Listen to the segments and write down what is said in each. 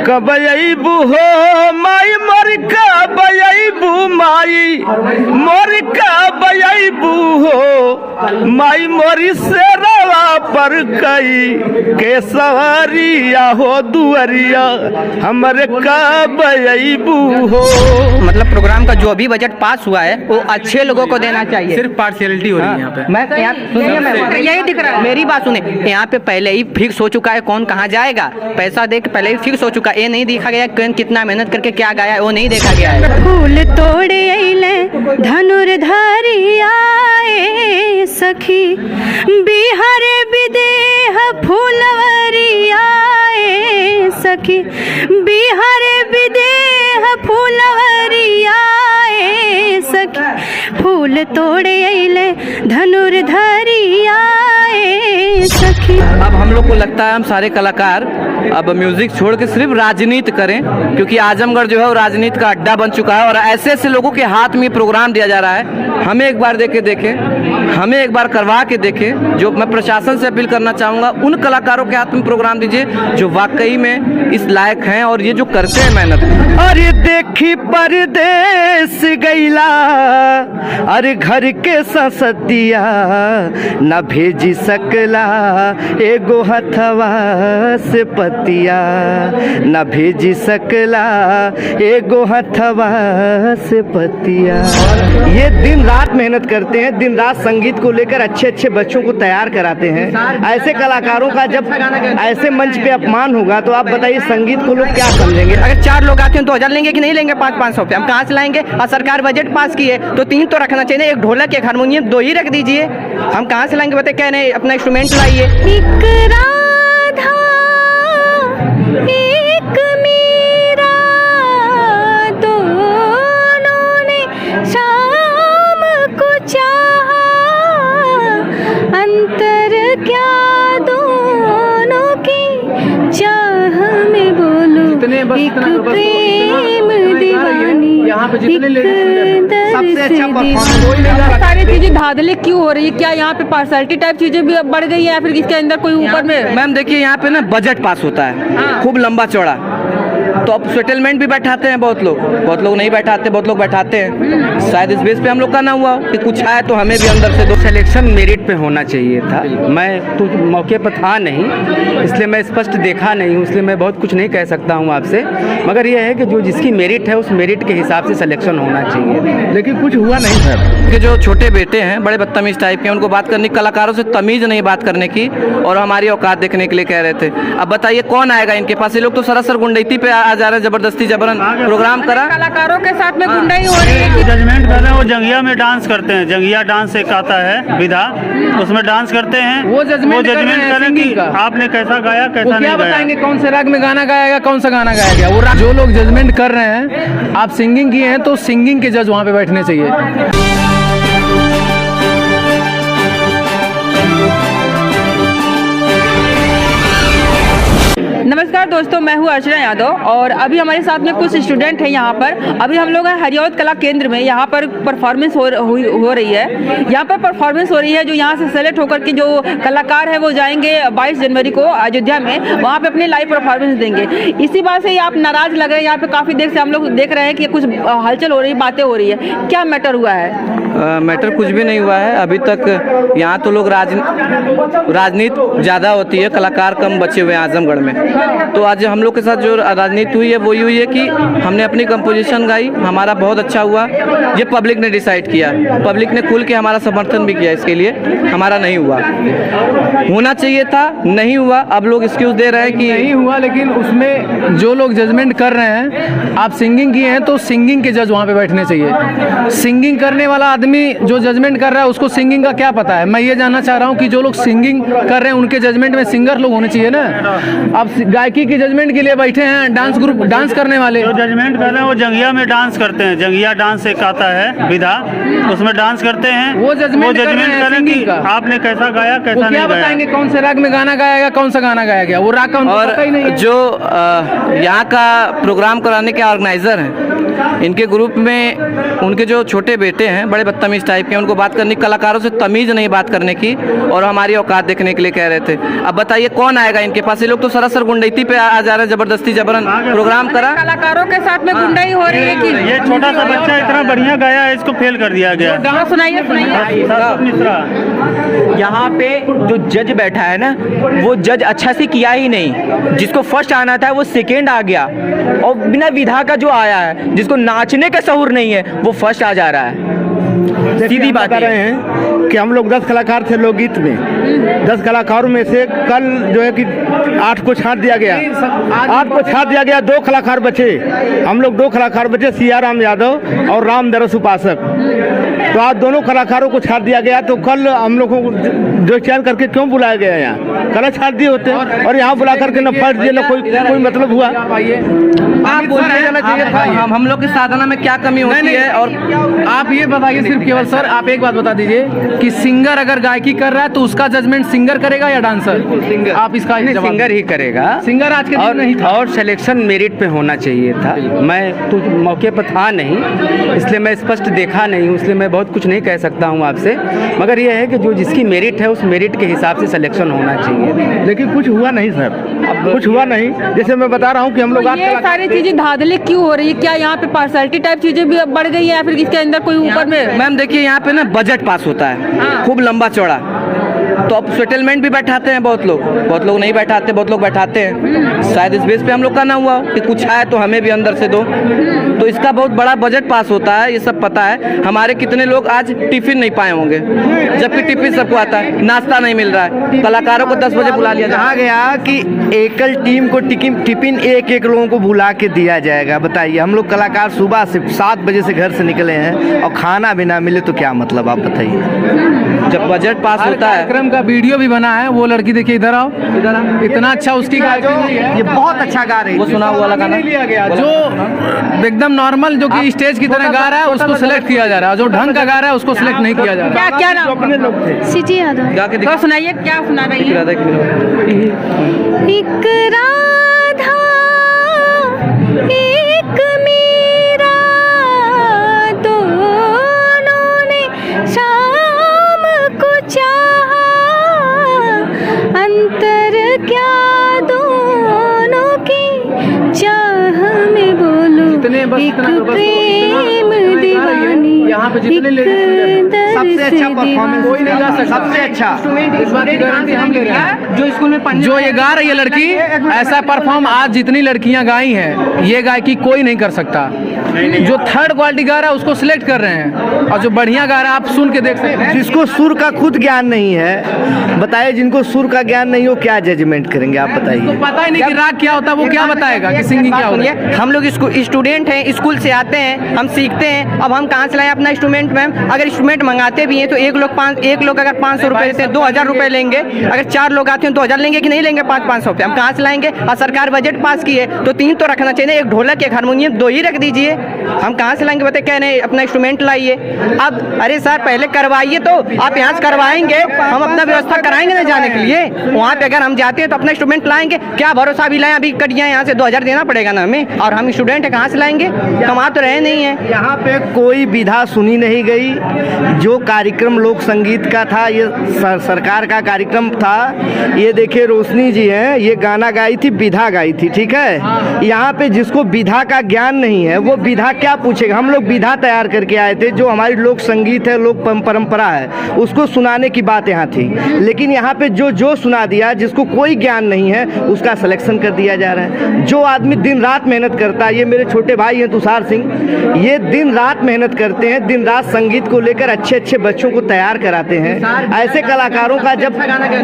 कब अबू हो माई मोर कब अबू माई मोर कब अबू हो माई मोरी से रवा पर कई के सवारिया हो दुअरिया हमरे कब अबू हो। मतलब प्रोग्राम का जो भी बजट पास हुआ है वो अच्छे लोगों को देना चाहिए। सिर्फ पार्शियलिटी हो रही है यहाँ पे। मैं सुनिए, मैं यही दिख रहा है, मेरी बात सुने। यहाँ पे पहले ही फिक्स हो चुका है कौन कहाँ जाएगा, पैसा दे के पहले ही फिक्स हो चुका है। ये नहीं देखा गया कौन कितना मेहनत करके क्या गाया है, वो नहीं देखा गया है। फूल तोड़े अइले धनुर्धारी आए सखी बिहार विदेह फूलवरी आए सखी बिहार विदेह फूलवरी आए सखी फूल तोड़े अइले धनुर्धारी आए सखी। अब हम लोग को लगता है हम सारे कलाकार अब म्यूजिक छोड़ के सिर्फ राजनीति करें, क्योंकि आजमगढ़ जो है वो राजनीति का अड्डा बन चुका है और ऐसे ऐसे लोगों के हाथ में प्रोग्राम दिया जा रहा है। हमें एक बार देके देखें, हमें एक बार करवा के देखें। जो मैं प्रशासन से अपील करना चाहूँगा, उन कलाकारों के हाथ में प्रोग्राम दीजिए जो वाकई में इस लायक हैं और ये जो करते हैं मेहनत। अरे देखी परदेश गईला अरे घर के संसदिया न भेजी सकला एगो हथवा से पतिया न भेजी सकला एगो हथवा से पतिया। ये दिन रात मेहनत करते हैं, दिन रात संगीत को लेकर अच्छे अच्छे बच्चों को तैयार कराते हैं। ऐसे कलाकारों का जब ऐसे मंच पे अपमान होगा तो आप बताइए संगीत को लोग क्या समझेंगे। अगर 4 लोग आते हैं तो 1000 लेंगे कि नहीं लेंगे? 500 रुपये हम कहाँ से लाएंगे? और सरकार बजट पास की है तो 3 तो रखना चाहिए, एक ढोलक एक हारमोनियम 2 ही रख दीजिए। हम कहाँ से लाएंगे बताइए? कह रहे अपना इंस्ट्रूमेंट लाइए। एक राधा एक मीरा दोनों ने शाम को चाहा अंतर क्या दोनों की चाह में बोलो एक प्रेम दीवानी सबसे अच्छा सारी चीजें धांधली क्यों हो रही है? क्या यहाँ पे पार्सलिटी टाइप चीजें भी बढ़ गई है या फिर इसके अंदर कोई ऊपर में? मैम देखिए यहाँ पे ना बजट पास होता है खूब लंबा चौड़ा, तो अब सेटलमेंट भी बैठाते हैं बहुत लोग नहीं बैठाते, बहुत लोग बैठाते हैं। शायद इस बेस पे हम लोग का ना हुआ कि कुछ आया तो हमें भी अंदर से दो। सिलेक्शन मेरिट पे होना चाहिए था। मैं तो मौके पर था नहीं, इसलिए मैं स्पष्ट देखा नहीं हूँ, इसलिए मैं बहुत कुछ नहीं कह सकता हूँ आपसे। मगर यह है कि जो जिसकी मेरिट है उस मेरिट के हिसाब से सिलेक्शन होना चाहिए, लेकिन कुछ हुआ नहीं सर। कि जो छोटे बेटे हैं बड़े बदतमीज टाइप के, उनको बात करने, कलाकारों से तमीज़ नहीं बात करने की और हमारी औकात देखने के लिए कह रहे थे। अब बताइए कौन आएगा इनके पास? ये लोग तो सरासर गुंडैती पे आ जा रहे हैं, जबरदस्ती जबरन प्रोग्राम करा। कलाकारों के साथ में गुंडाई हो रही है। जजमेंट कर रहे हैं, वो जंगिया में डांस करते हैं। जंगिया डांस एक आता है विधा, उसमें डांस करते हैं। वो जजमेंट करें कि आपने कैसा गाया कैसा नहीं क्या गाया। बताएंगे कौन से राग में गाना गाया गया, कौन सा गाना गाया गया? वो राग जो लोग जजमेंट कर रहे हैं, आप सिंगिंग किए हैं तो सिंगिंग के जज वहाँ पे बैठने चाहिए। नमस्कार दोस्तों, मैं हूँ अर्चना यादव और अभी हमारे साथ में कुछ स्टूडेंट हैं यहाँ पर। अभी हम लोग हैं हरिऔध कला केंद्र में। यहाँ पर परफॉर्मेंस हो रही है। यहाँ पर परफॉर्मेंस हो रही है। जो यहाँ से सेलेक्ट होकर के जो कलाकार हैं वो जाएंगे 22 जनवरी को अयोध्या में, वहाँ पे अपनी लाइव परफॉर्मेंस देंगे। इसी बात से आप नाराज लग रहे हैं। यहाँ पे काफ़ी देर से हम लोग देख रहे हैं कि कुछ हलचल हो रही है, बातें हो रही है। क्या मैटर हुआ है? मैटर कुछ भी नहीं हुआ है अभी तक। यहाँ तो लोग राजनीति ज़्यादा होती है, कलाकार कम बचे हुए हैं आजमगढ़ में। तो आज हम लोग के साथ जो राजनीति हुई है वो ये हुई है कि हमने अपनी कंपोजिशन गाई, हमारा बहुत अच्छा हुआ। ये पब्लिक ने डिसाइड किया, पब्लिक ने खुल के हमारा समर्थन भी किया। इसके लिए हमारा नहीं हुआ, होना चाहिए था, नहीं हुआ। अब लोग एक्सक्यूज दे रहे हैं कि नहीं हुआ, लेकिन उसमें जो लोग जजमेंट कर रहे हैं, आप सिंगिंग किए हैं तो सिंगिंग के जज वहाँ पे बैठने चाहिए। सिंगिंग करने वाला आदमी जो जजमेंट कर रहा है उसको सिंगिंग का क्या पता है? मैं ये जानना चाह रहा हूँ कि जो लोग सिंगिंग कर रहे हैं उनके जजमेंट में सिंगर लोग होने चाहिए ना। अब गायकी की जजमेंट के लिए बैठे हैं डांस ग्रुप, डांस करने वाले। जो जजमेंट कर रहे हैं वो जंगिया में डांस करते हैं। जंगिया डांस एक आता है विधा, उसमें डांस करते हैं। वो जजमेंट करें कि आपने कैसा गाया कैसा नहीं गाया। क्या बताएंगे कौन से राग में गाना गाया गया, कौन सा गाना गाया गया? वो राग का उनको पता ही नहीं है। जो यहाँ का प्रोग्राम कराने के ऑर्गेनाइजर हैं, इनके ग्रुप में उनके जो छोटे बेटे हैं बड़े बदतमीज टाइप के, उनको बात करनी, कलाकारों से तमीज़ नहीं बात करने की और हमारी औकात देखने के लिए कह रहे थे। अब बताइए कौन आएगा इनके पास? ये लोग तो सरासर गुंडैती पे आ जा रहे हैं जबरदस्ती जबरन प्रोग्राम करा। कलाकारों के साथ में गुंडाई हो रही है कि ये छोटा सा बच्चा इतना बढ़िया गाया है, इसको फेल कर दिया गया। सुनाइए सुनाइए। सरस्वती मिश्रा यहाँ पे जो जज बैठा है ना, वो जज अच्छा से किया ही नहीं। जिसको फर्स्ट आना था वो सेकेंड आ गया, और बिना विधा का जो आया है, जिसको नाचने का शऊर नहीं है, वो फर्स्ट आ जा रहा है। सीधी बात बता रहे हैं कि हम लोग 10 कलाकार थे लोकगीत में। 10 कलाकारों में से कल जो है कि 8 को छांट दिया गया। 8 को छांट दिया गया, 2 कलाकार बचे। हम लोग 2 कलाकार बचे, सियाराम यादव और राम दरस उपासक। तो आज दोनों कलाकारों को छाट दिया गया। तो कल हम लोगों को जो चयन करके क्यों बुलाया गया यहाँ? कल छाट दिए होते और यहाँ बुला करके न फर्ज दिए, न कोई मतलब हुआ। आप बोल रहे हैं हम लोग की साधना में क्या कमी होती है? और आप ये बताइए सिर्फ केवल सर, आप एक बात बता दीजिए कि सिंगर अगर गायकी कर रहा है तो उसका जजमेंट सिंगर करेगा या डांसर? सिंगर, आप इसका सिंगर ही करेगा। सिंगर आज के दिन नहीं था। और सिलेक्शन मेरिट पे होना चाहिए था। मैं तो मौके पर था नहीं, इसलिए मैं स्पष्ट देखा नहीं हूँ, इसलिए मैं बहुत कुछ नहीं कह सकता हूँ आपसे। मगर यह है कि जो जिसकी मेरिट है उस मेरिट के हिसाब से सिलेक्शन होना चाहिए। लेकिन कुछ हुआ नहीं सर, अब कुछ हुआ नहीं। जैसे मैं बता रहा हूँ कि हम लोग ये सारी चीजें धांधली क्यों हो रही है? क्या यहाँ पे पार्सलिटी टाइप चीजें भी अब बढ़ गई है या फिर इसके अंदर कोई ऊपर में? मैम देखिए, यहाँ पे ना बजट पास होता है खूब लंबा चौड़ा, तो अब सेटलमेंट भी बैठाते हैं बहुत लोग नहीं बैठाते, बहुत लोग बैठाते हैं। शायद इस बेस पे हम लोग का ना हुआ हो कि कुछ आए तो हमें भी अंदर से दो, तो इसका बहुत बड़ा बजट पास होता है, ये सब पता है। हमारे कितने लोग आज टिफिन नहीं पाए होंगे, जबकि टिफिन सबको आता है, नाश्ता नहीं मिल रहा है। कलाकारों को 10 बजे बुला लिया कहा गया कि एकल टीम को टिफिन एक लोगों को बुला के दिया जाएगा। बताइए, हम लोग कलाकार सुबह से 7 बजे से घर से निकले हैं और खाना भी ना मिले तो क्या मतलब? आप बताइए। जब बजट पास होता है। कार्यक्रम का वीडियो भी बना है, वो लड़की देखिए, इधर आओ, इतना अच्छा उसकी गायकी है, ये बहुत अच्छा गा रही है। वो सुना हुआ वाला गाना लिया गया, जो एकदम नॉर्मल जो कि स्टेज की तरह गा रहा है उसको सिलेक्ट किया जा रहा है, जो ढंग का गा रहा है उसको सिलेक्ट नहीं किया जा रहा। क्या नाम? सिटी यादव। गा के तो सुनाइए, क्या सुना रही है? एक राधा एक मीरा, दोनों ने शाम को चाहा, अंतर क्या दोनों की चाह में बोलो, एक प्रेम दीवानी, यहाँ पे जितने सबसे अच्छा परफॉर्मेंस कोई नहीं गा सकता। सबसे अच्छा इस बात की गारंटी हम ले रहे हैं। जो स्कूल में जो ये गा रही है लड़की, ऐसा परफॉर्म आज जितनी लड़कियां गाई हैं, ये गायकी कोई नहीं कर सकता। जो थर्ड क्वालिटी गा रहा है उसको सिलेक्ट कर रहे हैं, और जो बढ़िया गा रहा है आप सुन के देख सकते हैं। जिसको सुर का खुद ज्ञान नहीं है, बताइए, जिनको सुर का ज्ञान नहीं हो क्या जजमेंट करेंगे? आप बताइए। पता ही नहीं कि राग क्या होता है, वो क्या बताएगा कि सिंगिंग क्या होता है? हम लोग स्टूडेंट हैं, स्कूल से आते हैं, हम सीखते हैं। अब हम कहाँ से लाएं अपना इंस्ट्रूमेंट? मैम, अगर इंस्ट्रूमेंट मंगाते भी हैं तो एक लोग अगर 500 रुपये देते हैं, 2000 रुपये लेंगे। अगर 4 लोग आते हैं तो 2000 लेंगे कि नहीं लेंगे? 500 रुपये हम कहाँ से लाएंगे? और सरकार बजट पास की है तो 3 तो रखना चाहिए, एक ढोलक एक हारमोनियम 2 ही रख दीजिए। हम कहाँ से लाएंगे? बताए, कह रहे हैं अपना इंस्ट्रूमेंट लाइए। अब अरे सर पहले करवाइए, तो आप यहाँ से करवाएंगे, हम अपना व्यवस्था कराएंगे ना जाने के लिए। वहाँ पे अगर हम जाते हैं तो अपना इंस्ट्रूमेंट लाएंगे, क्या भरोसा भी लाएं? अभी कटिया यहाँ से 2000 देना पड़ेगा ना हमें, और हम स्टूडेंट है, कहाँ से लाएंगे? कमा तो रहे नहीं है। यहाँ पे कोई विधा सुनी नहीं गई। जो कार्यक्रम लोक संगीत का था, ये सरकार का कार्यक्रम था। ये देखिए रोशनी जी हैं, ये गाना गाई थी, विधा गाई थी, ठीक है। यहाँ पे जिसको विधा का ज्ञान नहीं है वो विधा क्या पूछेगा? हम लोग विधा तैयार करके आए थे, जो हमारी लोक संगीत है, लोक परंपरा है, उसको सुनाने की बात यहाँ थी। लेकिन यहाँ पे जो सुना दिया, जिसको कोई ज्ञान नहीं है उसका सिलेक्शन कर दिया जा रहा है। जो आदमी दिन रात मेहनत करता है, ये मेरे छोटे भाई हैं तुषार सिंह, ये दिन रात मेहनत करते हैं, दिन रात संगीत को लेकर अच्छे बच्चों को तैयार कराते हैं। ऐसे कलाकारों का जब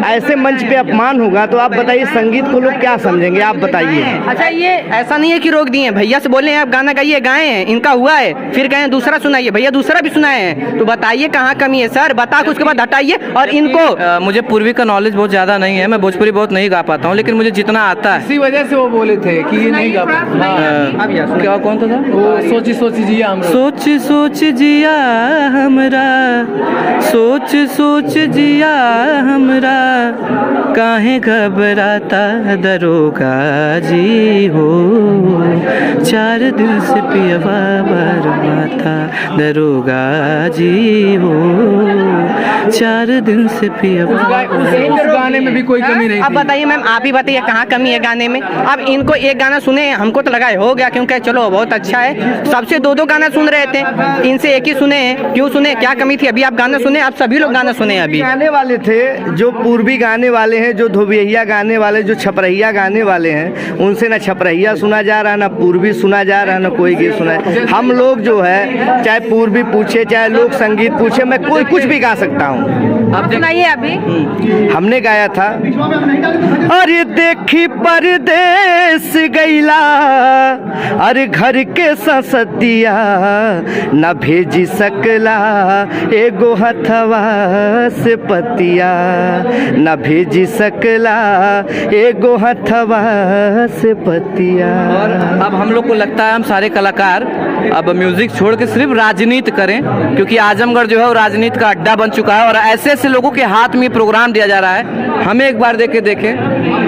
ऐसे मंच पे अपमान होगा तो आप बताइए संगीत को लोग क्या समझेंगे? आप बताइए। अच्छा, ये ऐसा नहीं है कि रोक दिए, भैया से बोले आप गाना गाइए, गाए हैं, इनका हुआ है, फिर गए दूसरा सुनाइए, भैया दूसरा भी सुनाए हैं, तो बताइए कहाँ कमी है सर? बता के उसके बाद हटाइए। और इनको मुझे पूर्वी का नॉलेज बहुत ज़्यादा नहीं है, मैं भोजपुरी बहुत नहीं गा पाता हूँ, लेकिन मुझे जितना आता है। इसी वजह से वो बोले थे कि ये नहीं गा पाता। क्या कौन था? वो सोची जिया हमरा, सोच जिया हमरा, सोच जिया हमरा, काहे घबराता दरोगा जी हो, 4 दिन से पियवा बरमाता दरोगा जी हो, 4 दिन से पियवा। उस गाने में भी कोई कमी नहीं अब थी। बताइए मैम, आप ही बताइए कहाँ कमी है गाने में। अब इनको एक गाना सुने, हमको तो लगा हो गया, क्योंकि चलो बहुत अच्छा है। सबसे 2-2 गाना सुन रहे थे, इनसे एक ही सुने हैं। क्यों सुने, क्या कमी थी? अभी आप गाना सुने, आप सभी लोग गाना सुने अभी। गाने वाले थे जो पूर्वी गाने वाले हैं, जो धोबिया गाने वाले, जो छपरहिया गाने वाले हैं, उनसे ना छपरहिया सुना जा रहा, ना पूर्वी सुना जा रहा, ना कोई गीत सुना है। हम लोग जो है, चाहे पूर्वी पूछे, चाहे लोक संगीत पूछे, मैं कोई कुछ भी गा सकता हूँ। आप सुनाइए अभी। हमने गाया था, अरे देखी परदेस गईला, अरे घर के संसदिया न भेजी सकला, एगो हथवा से पतिया न भेजी सकला, एगो हथवा से पतिया। और अब हम लोग को लगता है हम सारे कलाकार अब म्यूजिक छोड़ के सिर्फ राजनीति करें, क्योंकि आजमगढ़ जो है वो राजनीति का अड्डा बन चुका है और ऐसे ऐसे लोगों के हाथ में प्रोग्राम दिया जा रहा है। हमें एक बार देखें,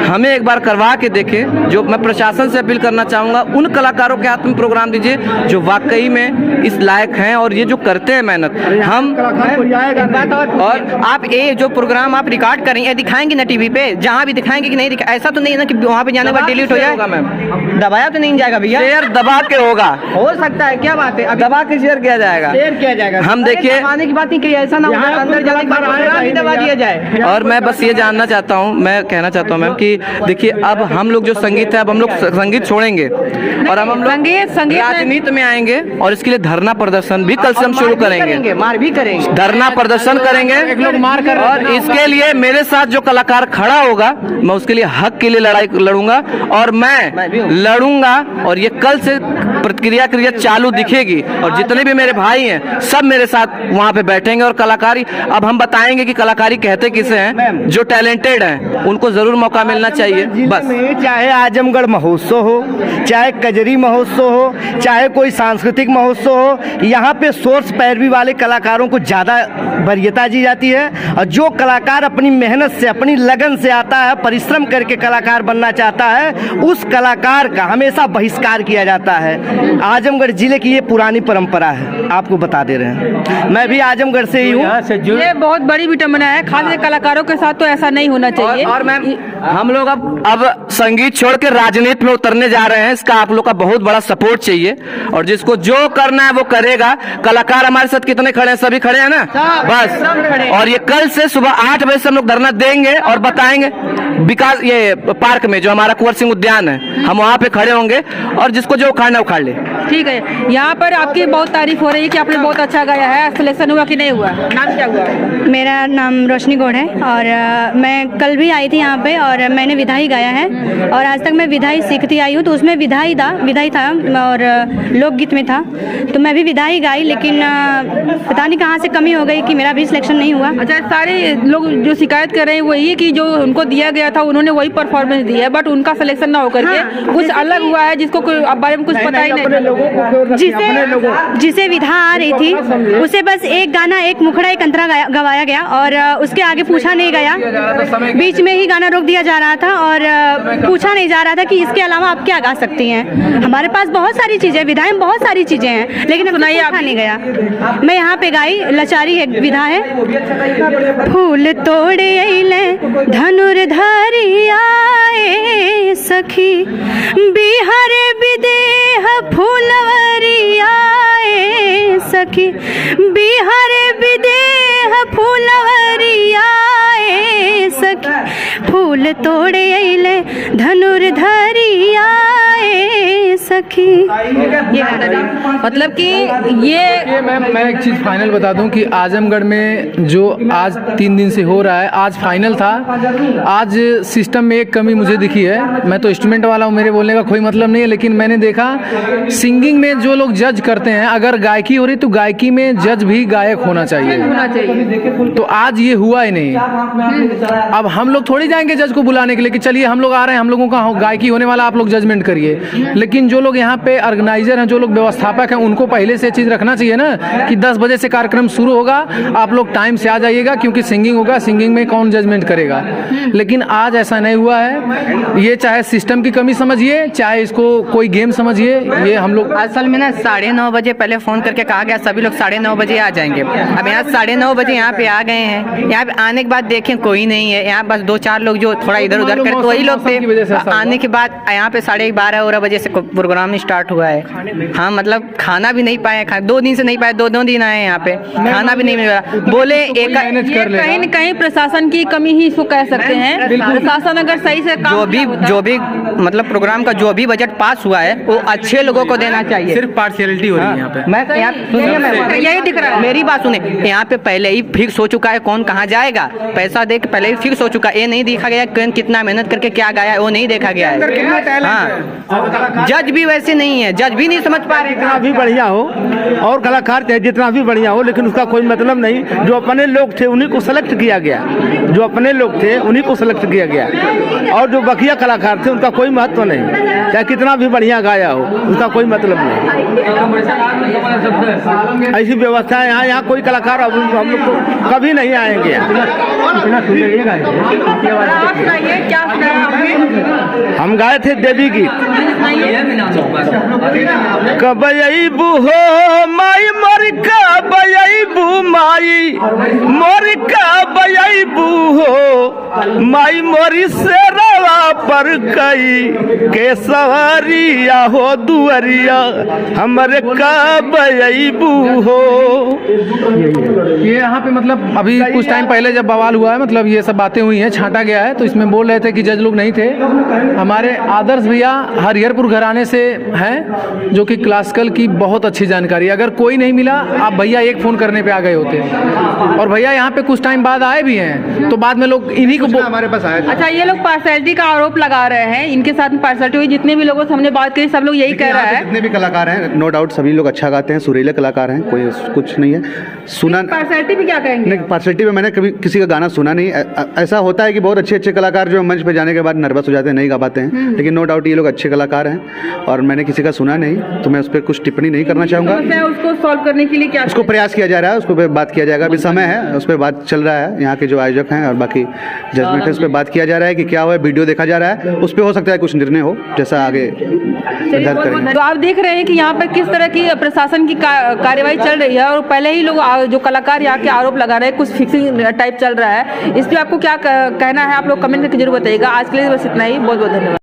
हमें एक बार करवा के देखें। जो मैं प्रशासन से अपील करना चाहूँगा, उन कलाकारों के हाथ में प्रोग्राम दीजिए जो वाकई में इस लायक हैं और ये जो करते हैं मेहनत। हम और आप ये जो प्रोग्राम आप रिकॉर्ड करेंगे, दिखाएंगे ना टीवी पे, जहाँ भी दिखाएंगे कि नहीं दिखा, ऐसा तो नहीं है ना कि वहाँ पे जाने के बाद डिलीट हो जाएगा। मैम दबाया तो नहीं जाएगा भैया, शेयर दबा के होगा, हो सकता है, क्या बात है, अब दबा के शेयर किया जाएगा। शेयर किया जाएगा। हम देखिए, दबाने की बात नहीं की, ऐसा ना हो अंदर जाने के बाद ही दबा दिया जाए। और मैं बस ये जानना चाहता हूँ, मैं कहना चाहता हूँ मैम कि देखिए अब हम लोग जो संगीत है, अब हम लोग संगीत छोड़ेंगे और अब हम लोग संगीत राजनीति में आएंगे और इसके लिए धरना प्रदर्शन भी कल से हम शुरू करेंगे। मार भी करेंगे, धरना प्रदर्शन करेंगे, एक लोग मार कर और इसके लिए मेरे साथ जो कलाकार खड़ा होगा, मैं उसके लिए हक के लिए लड़ाई लड़ूंगा और मैं लड़ूंगा। और ये कल से प्रतिक्रिया चालू दिखेगी और जितने भी मेरे भाई हैं सब मेरे साथ वहाँ पे बैठेंगे और कलाकारी, अब हम बताएंगे कि कलाकारी कहते किसे हैं। जो टैलेंटेड हैं उनको जरूर मौका मिलना चाहिए। बस चाहे आजमगढ़ महोत्सव हो, चाहे कजरी महोत्सव हो, चाहे कोई सांस्कृतिक महोत्सव हो, यहाँ पे सोर्स पैरवी वाले कलाकारों को ज़्यादा वरीयता दी जाती है। और जो कलाकार अपनी मेहनत से, अपनी लगन से आता है, परिश्रम करके कलाकार बनना चाहता है, उस कलाकार का हमेशा बहिष्कार किया जाता है। आजमगढ़ जिले की ये पुरानी परंपरा है, आपको बता दे रहे हैं। मैं भी आजमगढ़ से ही हूँ। ये बहुत बड़ी विटमिन है, खास कलाकारों के साथ तो ऐसा नहीं होना चाहिए। और मैम हम लोग अब संगीत छोड़ के राजनीति में उतरने जा रहे हैं, इसका आप लोग का बहुत बड़ा सपोर्ट चाहिए और जिसको जो करना है वो करेगा। कलाकार हमारे साथ कितने खड़े हैं? सभी खड़े हैं ना? बस। और ये कल से सुबह 8 बजे से हम लोग धरना देंगे और बताएंगे विकास ये पार्क में जो हमारा कुंवर सिंह उद्यान है, हम वहाँ पे खड़े होंगे और जिसको जो उखाड़ना उखाड़ ले। ठीक है, यहाँ पर आपकी बहुत तारीफ हो रही है कि आपने बहुत अच्छा गाया है। सिलेक्शन हुआ कि नहीं हुआ? नाम क्या हुआ? मेरा नाम रोशनी गौड़ है और मैं कल भी आई थी यहाँ पे और मैंने विधाई गाया है और आज तक मैं विधाई सीखती आई हूँ, तो उसमें विधाई था और लोकगीत में था, तो मैं भी विधाई गाई। लेकिन पता नहीं कहाँ से कमी हो गई कि मेरा भी सिलेक्शन नहीं हुआ। अच्छा, सारे लोग जो शिकायत कर रहे हैं वो यही कि जो उनको दिया गया था उन्होंने वही परफॉर्मेंस दी है, बट उनका सिलेक्शन ना होकर के कुछ अलग हुआ है जिसको बारे में कुछ पता ही नहीं। जिसे विधा आ रही थी उसे बस एक गाना, एक मुखड़ा, एक अंतरा गवाया गया और उसके आगे पूछा नहीं गया। बीच में ही गाना रोक दिया जा रहा था और पूछा नहीं जा रहा था कि इसके अलावा आप क्या गा सकती हैं। हमारे पास बहुत सारी चीजें, विधाएं में बहुत सारी चीजें हैं, लेकिन सुनाइए, पूछा नहीं गया। मैं यहाँ पे गाई लचारी एक विधा है। फूल तोड़े अइले धनुर्धारी आए सखी, बिहार विदेह फूलवरी आए सखी, बिहार विदेह फूलवरी आए सखी, फूल तोड़े अइले धनुर्धारी आए सखी। ये मतलब कि ये मैं एक चीज़ फाइनल बता दूं कि आजमगढ़ में जो आज 3 दिन से हो रहा है, आज फाइनल था। आज सिस्टम में एक कमी मुझे दिखी है। मैं तो इंस्ट्रूमेंट वाला हूँ, मेरे बोलने का कोई मतलब नहीं है, लेकिन मैंने देखा सिंगिंग में जो लोग जज करते हैं, अगर गायकी हो रही तो गायकी में जज भी गायक होना चाहिए। तो आज ये हुआ ही नहीं। अब हम लोग थोड़ी जाएंगे जज को बुलाने के लिए कि चलिए हम लोग आ रहे हैं, हम लोगों का गायकी होने वाला, आप लोग जजमेंट करिए। लेकिन जो लोग यहाँ पे ऑर्गेनाइजर हैं, जो लोग व्यवस्थापक हैं, उनको पहले से चीज़ रखना चाहिए ना कि 10 बजे से कार्यक्रम शुरू होगा, आप लोग टाइम से आ जाइएगा, क्योंकि सिंगिंग होगा, सिंगिंग में कौन जजमेंट करेगा। लेकिन आज ऐसा नहीं हुआ है। ये चाहे सिस्टम की कमी समझिए, चाहे इसको कोई गेम समझिए, ये हम लोग असल में ना 9:30 बजे पहले फ़ोन करके कहा गया सभी लोग 9:30 बजे आ जाएंगे। अब यहाँ 9:30 बजे यहाँ पे आ गए हैं। यहाँ पे आने के बाद देखें कोई नहीं है, यहाँ बस 2-4 लोग जो थोड़ा इधर उधर करते वही लोग थे। आने के बाद यहाँ पे 12:30 बजे से प्रोग्राम स्टार्ट हुआ है। हाँ मतलब खाना भी नहीं पाए, 2 दिन से नहीं पाए, 2 दिन आए यहाँ पे, खाना भी नहीं मिला। बोले एक कहीं न कहीं प्रशासन की कमी ही इसको कह सकते हैं। प्रशासन अगर सही से जो भी मतलब प्रोग्राम का जो भी बजट पास हुआ है वो अच्छे लोगों को देना चाहिए। सिर्फ पार्शियलिटी हो रही है यहाँ पे। यही दिख रहा है, मेरी बात सुने, यहाँ पे पहले ही फिक्स हो चुका है कौन कहाँ जाएगा, पैसा दे के पहले ही फिक्स हो चुका है। ये नहीं देखा गया कौन कितना मेहनत करके क्या गाया है, वो नहीं देखा गया है। हाँ, जज भी वैसे नहीं है, जज भी नहीं समझ पा रहे। जितना भी बढ़िया हो और कलाकार चाहे जितना भी बढ़िया हो, लेकिन उसका कोई मतलब नहीं। जो अपने लोग थे उन्हीं को सेलेक्ट किया गया, जो अपने लोग थे उन्हीं को सेलेक्ट किया गया, और जो बकिया कलाकार थे उनका कोई महत्व नहीं, चाहे कितना भी बढ़िया गाया हो, उसका कोई मतलब नहीं। ऐसी व्यवस्था है यहाँ कोई कलाकार अब हम लोग को कभी नहीं आएंगे। हम गाए थे देवी गीत, कबयबू हो माई मोर कबयबू माई मोर कबयबू हो माई मोरी से रवा पर कई के सवरिया हो दुअरिया हमरे कबयबू हो। ये यहाँ पे मतलब अभी कुछ टाइम पहले जब बवाल हुआ है, मतलब ये सब बातें हुई हैं, छांटा गया है, तो इसमें बोल रहे थे कि जज लोग नहीं थे। हमारे आदर्श भैया हरिहरपुर घराने से हैं, जो कि क्लासिकल की बहुत अच्छी जानकारी। अगर कोई नहीं मिला, आप भैया एक फ़ोन करने पे आ गए होते, और भैया यहाँ पे कुछ टाइम बाद आए भी हैं, तो बाद में लोग इन्हीं को हमारे पास आए। अच्छा, ये लोग पार्शियलिटी का आरोप लगा रहे हैं, इनके साथ में पार्शियलिटी हुई। जितने भी लोगों से हमने बात करी सब लोग यही कह रहा है। जितने भी कलाकार हैं, नो डाउट सभी लोग अच्छा गाते हैं, सुरीले कलाकार हैं, कोई कुछ नहीं है। सुना पार्शियलिटी भी क्या कहेंगे? नहीं, पार्शियलिटी में मैंने कभी किसी का गाना सुना नहीं। ऐसा होता है कि बहुत अच्छे अच्छे कलाकार जो मंच पे जाने के बाद नर्वस हो जाते हैं, नहीं गा पाते हैं, लेकिन नो डाउट ये लोग अच्छे कलाकार हैं, और मैंने किसी का सुना नहीं, तो मैं उस पर कुछ टिप्पणी नहीं करना चाहूँगा। उसको सॉल्व करने के लिए क्या उसको प्रयास किया जा रहा है, उस पर बात किया जाएगा, अभी समय है, उस पर बात चल रहा है। यहाँ के जो आयोजक हैं और बाकी जजमेंट है, उस पर बात किया जा रहा है कि क्या हुआ, वीडियो देखा जा रहा है, उस पर हो सकता है कुछ निर्णय हो, जैसा आगे निर्धारित करेंगे। तो आप देख रहे हैं कि यहाँ पर किस तरह की प्रशासन की कार्यवाही चल रही है, और पहले ही लोग जो कलाकार यहाँ के आरोप लगा रहे हैं, कुछ फिक्सिंग टाइप चल रहा है। इस पर आपको क्या कहना है, आप लोग कमेंट करके जरूर बताइएगा। आज के लिए बस इतना ही, बहुत बहुत धन्यवाद।